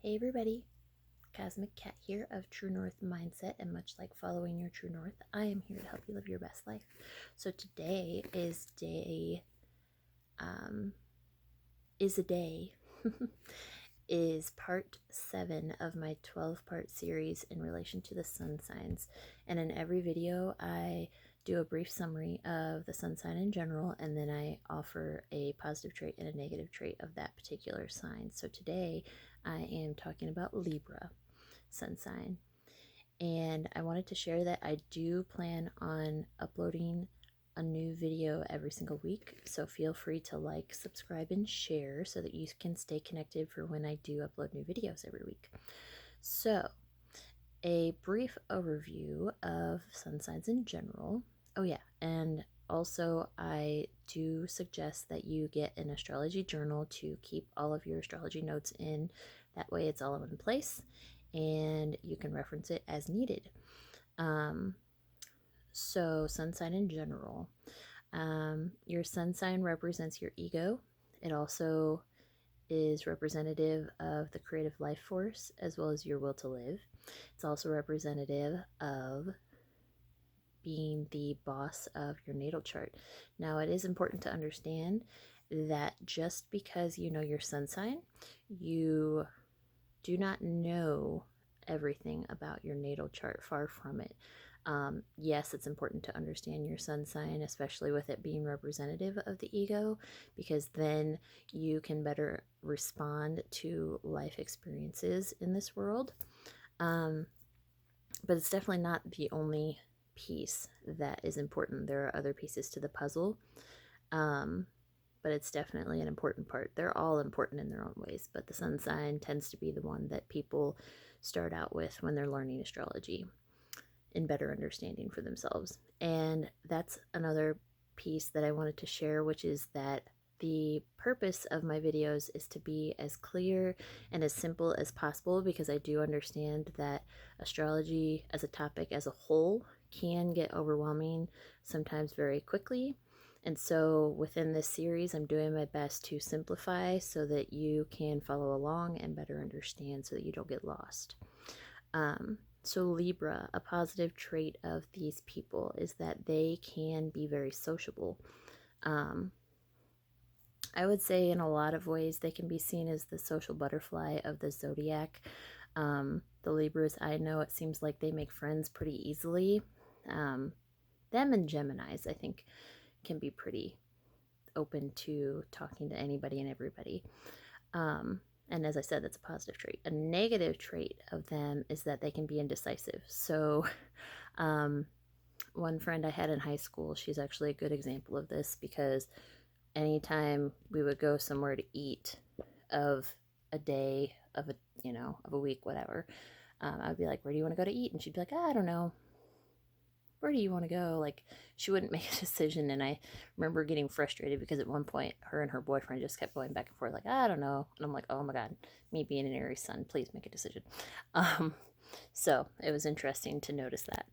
Hey everybody, Cosmic Cat here of True North Mindset, and much like following your true north, I am here to help you live your best life. So today is a day is part 7 of my 12-part series in relation to the sun signs. And in every video I do a brief summary of the sun sign in general, and then I offer a positive trait and a negative trait of that particular sign. So today I am talking about Libra sun sign, and I wanted to share that I do plan on uploading a new video every single week, so feel free to like, subscribe, and share so that you can stay connected for when I do upload new videos every week. So a brief overview of sun signs in general. Oh yeah, and also I do suggest that you get an astrology journal to keep all of your astrology notes in. That way it's all in one place and you can reference it as needed. So sun sign in general. Your sun sign represents your ego. It also is representative of the creative life force as well as your will to live. It's also representative of being the boss of your natal chart. Now, it is important to understand that just because you know your sun sign, you do not know everything about your natal chart. Far from it. Yes, it's important to understand your sun sign, especially with it being representative of the ego, because then you can better respond to life experiences in this world. But it's definitely not the only piece that is important. There are other pieces to the puzzle, but it's definitely an important part. They're all important in their own ways, but the sun sign tends to be the one that people start out with when they're learning astrology in better understanding for themselves. And that's another piece that I wanted to share, which is that the purpose of my videos is to be as clear and as simple as possible, because I do understand that astrology as a topic as a whole can get overwhelming sometimes very quickly. And so within this series, I'm doing my best to simplify so that you can follow along and better understand so that you don't get lost. So Libra, a positive trait of these people is that they can be very sociable. I would say in a lot of ways they can be seen as the social butterfly of the zodiac. The Libras I know, it seems like they make friends pretty easily. Them and Geminis, I think, can be pretty open to talking to anybody and everybody. And as I said, that's a positive trait. A negative trait of them is that they can be indecisive. So one friend I had in high school, she's actually a good example of this, because anytime we would go somewhere to eat of a day, of a week, whatever, I'd be like, where do you want to go to eat? And she'd be like, I don't know. Where do you want to go? Like, she wouldn't make a decision. And I remember getting frustrated because at one point her and her boyfriend just kept going back and forth, like, I don't know. And I'm like, oh my god, me being an Aries sun, please make a decision. So it was interesting to notice that.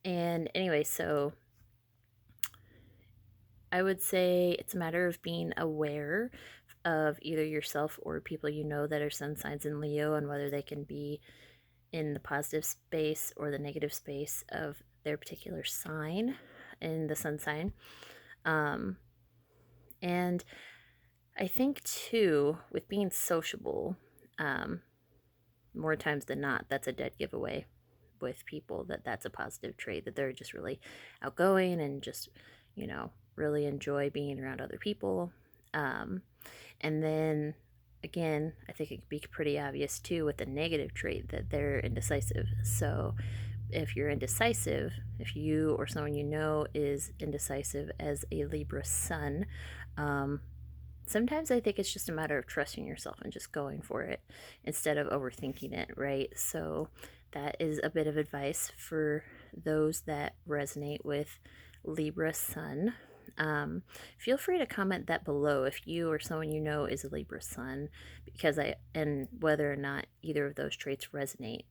And anyway, so I would say it's a matter of being aware of either yourself or people you know that are sun signs in Leo, and whether they can be in the positive space or the negative space of their particular sign in the sun sign. And I think too, with being sociable, more times than not, that's a dead giveaway with people, that's a positive trait, that they're just really outgoing and just, really enjoy being around other people. And then again, I think it could be pretty obvious too with the negative trait that they're indecisive. So if you're indecisive, if you or someone you know is indecisive as a Libra sun, sometimes I think it's just a matter of trusting yourself and just going for it instead of overthinking it, right? So that is a bit of advice for those that resonate with Libra sun. Feel free to comment that below if you or someone you know is a Libra sun, and whether or not either of those traits resonate.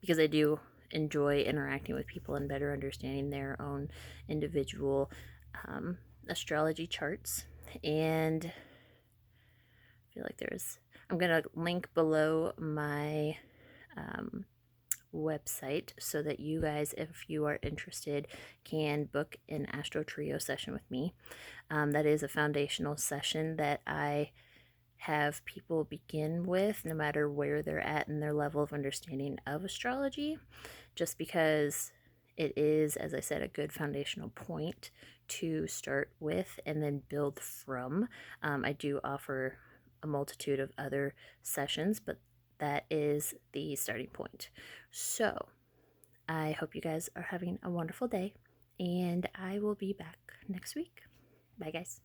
Because I do enjoy interacting with people and better understanding their own individual astrology charts. And feel like I'm going to link below my website so that you guys, if you are interested, can book an Astro Trio session with me. That is a foundational session that I have people begin with, no matter where they're at in their level of understanding of astrology, just because it is, as I said, a good foundational point to start with and then build from. I do offer a multitude of other sessions, but that is the starting point. So I hope you guys are having a wonderful day, and I will be back next week. Bye, guys.